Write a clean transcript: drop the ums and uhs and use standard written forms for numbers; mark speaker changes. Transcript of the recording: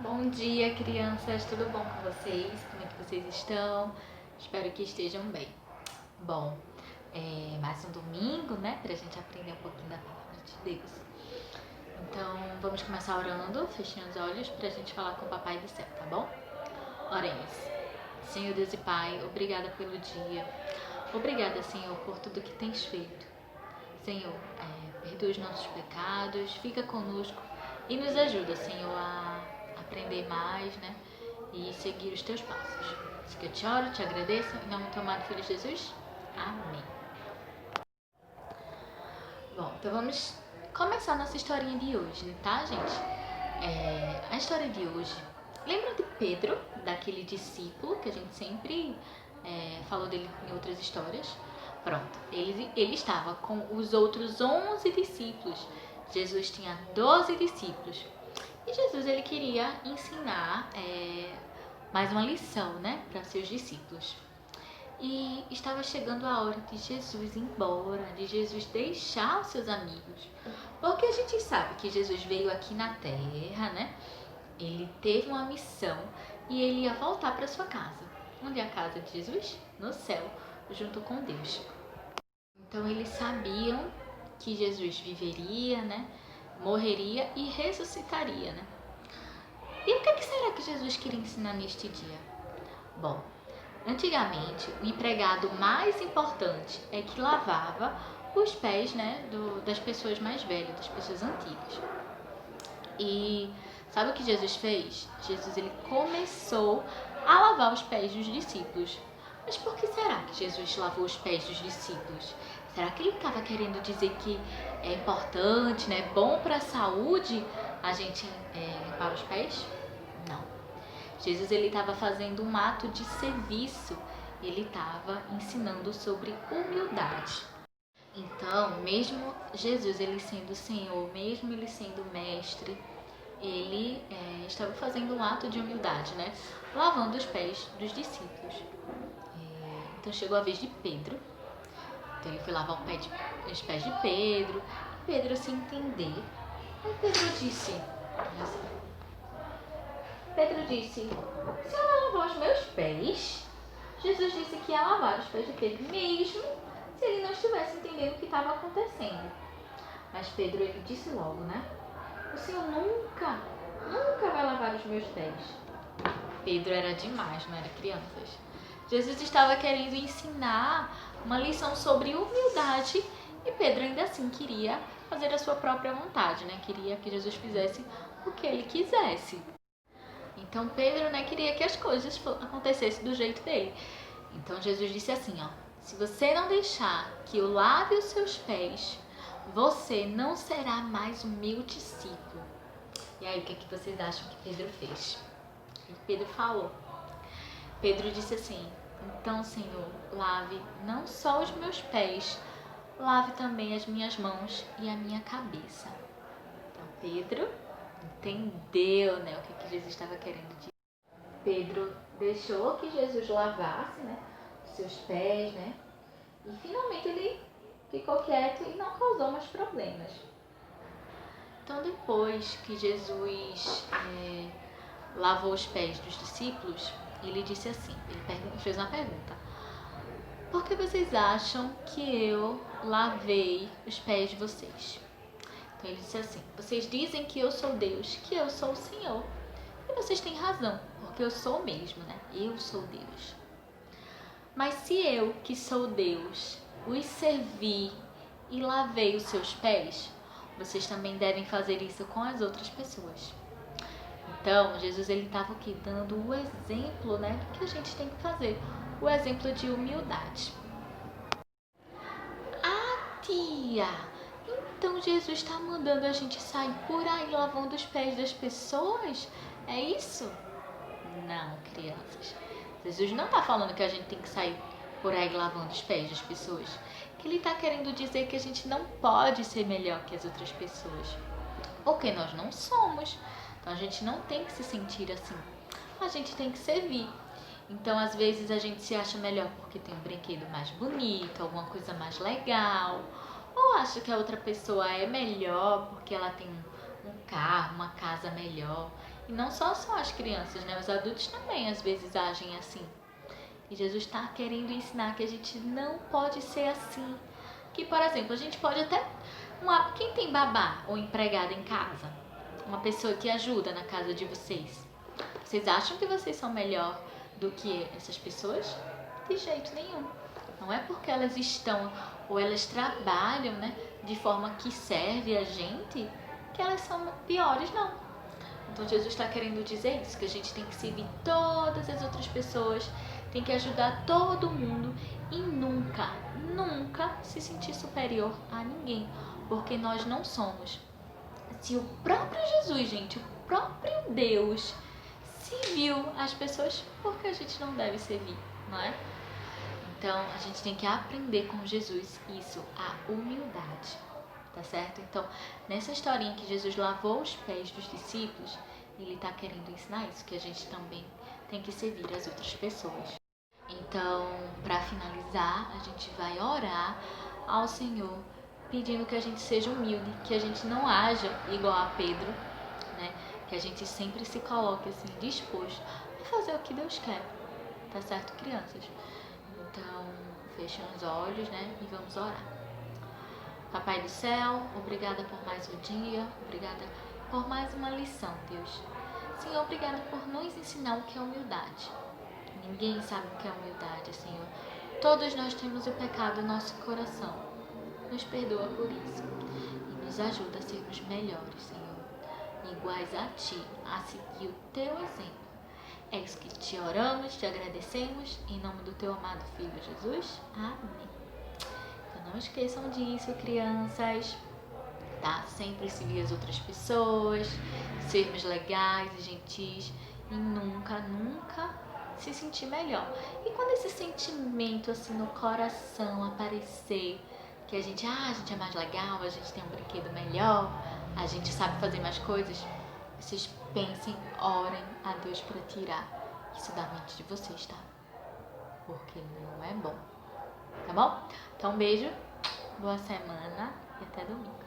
Speaker 1: Bom dia, crianças, tudo bom com vocês? Como é que vocês estão? Espero que estejam bem. Bom, mais um domingo, né, pra gente aprender um pouquinho da palavra de Deus. Então, vamos começar orando, fechando os olhos pra gente falar com o Papai do Céu, tá bom? Oremos. Senhor Deus e Pai, obrigada pelo dia. Obrigada, Senhor, por tudo que tens feito. Senhor, perdoa os nossos pecados, fica conosco e nos ajuda, Senhor, a aprender mais, né? E seguir os teus passos. Isso que eu te oro, te agradeço, em nome do teu amado Filho Jesus. Amém. Bom, então vamos começar nossa historinha de hoje, tá, gente? A história de hoje. Lembram de Pedro, daquele discípulo que a gente sempre falou dele em outras histórias? Pronto, ele estava com os outros 11 discípulos. Jesus tinha 12 discípulos. E Jesus ele queria ensinar mais uma lição, né, para seus discípulos. E estava chegando a hora de Jesus ir embora, de Jesus deixar os seus amigos. Porque a gente sabe que Jesus veio aqui na Terra, né? Ele teve uma missão e ele ia voltar para sua casa. Onde é a casa de Jesus? No céu, junto com Deus. Então eles sabiam que Jesus viveria, né? Morreria e ressuscitaria, né? E o que será que Jesus queria ensinar neste dia? Bom, antigamente o empregado mais importante é que lavava os pés, né, das pessoas mais velhas, das pessoas antigas. E sabe o que Jesus fez? Jesus ele começou a lavar os pés dos discípulos. Mas por que será que Jesus lavou os pés dos discípulos? Será que ele estava querendo dizer que é importante, né, bom para a saúde a gente limpar os pés? Não. Jesus ele estava fazendo um ato de serviço. Ele estava ensinando sobre humildade. Então, mesmo Jesus ele sendo Senhor, mesmo ele sendo mestre, ele estava fazendo um ato de humildade, né? Lavando os pés dos discípulos. Então chegou a vez de Pedro. Então ele foi lavar os pés de Pedro. E Pedro se entender. Aí Pedro disse, se eu não lavar os meus pés, Jesus disse que ia lavar os pés de Pedro mesmo se ele não estivesse entendendo o que estava acontecendo. Mas Pedro ele disse logo, né? O Senhor nunca vai lavar os meus pés. Pedro era demais, não era crianças. Jesus estava querendo ensinar uma lição sobre humildade e Pedro ainda assim queria fazer a sua própria vontade, né? Queria que Jesus fizesse o que ele quisesse. Então Pedro, né, queria que as coisas acontecessem do jeito dele. Então Jesus disse assim, ó: se você não deixar que eu lave os seus pés, você não será mais o meu discípulo. E aí, o que vocês acham que Pedro fez? O que Pedro falou? Pedro disse assim, então, Senhor, lave não só os meus pés, lave também as minhas mãos e a minha cabeça. Então, Pedro entendeu, né, o que Jesus estava querendo dizer. Pedro deixou que Jesus lavasse, né, os seus pés, né, e finalmente ele ficou quieto e não causou mais problemas. Então, depois que Jesus lavou os pés dos discípulos, ele disse assim, ele fez uma pergunta: por que vocês acham que eu lavei os pés de vocês? Então ele disse assim, vocês dizem que eu sou Deus, que eu sou o Senhor. E vocês têm razão, porque eu sou mesmo, né? Eu sou Deus. Mas se eu, que sou Deus, os servi e lavei os seus pés, vocês também devem fazer isso com as outras pessoas. Então, Jesus ele estava aqui dando o exemplo, né, do que a gente tem que fazer, o exemplo de humildade. Ah, tia! Então Jesus está mandando a gente sair por aí lavando os pés das pessoas? É isso? Não, crianças. Jesus não está falando que a gente tem que sair por aí lavando os pés das pessoas. Que ele está querendo dizer que a gente não pode ser melhor que as outras pessoas. Porque nós não somos. Então a gente não tem que se sentir assim. A gente tem que servir. Então às vezes a gente se acha melhor porque tem um brinquedo mais bonito, alguma coisa mais legal. Ou acha que a outra pessoa é melhor porque ela tem um carro, uma casa melhor. E não só as crianças, né? Os adultos também às vezes agem assim. E Jesus está querendo ensinar que a gente não pode ser assim. Que, por exemplo, a gente pode até... Quem tem babá ou empregada em casa? Uma pessoa que ajuda na casa de vocês. Vocês acham que vocês são melhor do que essas pessoas? De jeito nenhum. Não é porque elas estão ou elas trabalham, né, de forma que serve a gente, que elas são piores, não. Então Jesus está querendo dizer isso, que a gente tem que servir todas as outras pessoas, tem que ajudar todo mundo e nunca, nunca se sentir superior a ninguém, porque nós não somos. Se o próprio Jesus, gente, o próprio Deus serviu as pessoas, por que a gente não deve servir, não é? Então a gente tem que aprender com Jesus isso, a humildade. Tá certo? Então, nessa historinha que Jesus lavou os pés dos discípulos, ele está querendo ensinar isso, que a gente também tem que servir as outras pessoas. Então, para finalizar, a gente vai orar ao Senhor, pedindo que a gente seja humilde, que a gente não haja igual a Pedro, né? Que a gente sempre se coloque assim, disposto a fazer o que Deus quer. Tá certo, crianças? Então, fechem os olhos, né? E vamos orar. Papai do céu, obrigada por mais um dia, obrigada por mais uma lição, Deus. Senhor, obrigada por nos ensinar o que é humildade. Ninguém sabe o que é humildade, Senhor. Todos nós temos o pecado no nosso coração. Nos perdoa por isso e nos ajuda a sermos melhores, Senhor, iguais a Ti, a seguir o Teu exemplo. É isso que te oramos, te agradecemos, em nome do Teu amado Filho Jesus. Amém. Não esqueçam disso, crianças, tá? Sempre seguir as outras pessoas, sermos legais e gentis e nunca, nunca se sentir melhor. E quando esse sentimento assim no coração aparecer, que a gente é mais legal, a gente tem um brinquedo melhor, a gente sabe fazer mais coisas, vocês pensem, orem a Deus para tirar isso da mente de vocês, tá? Porque não é bom. Tá bom? Então, um beijo, boa semana e até domingo.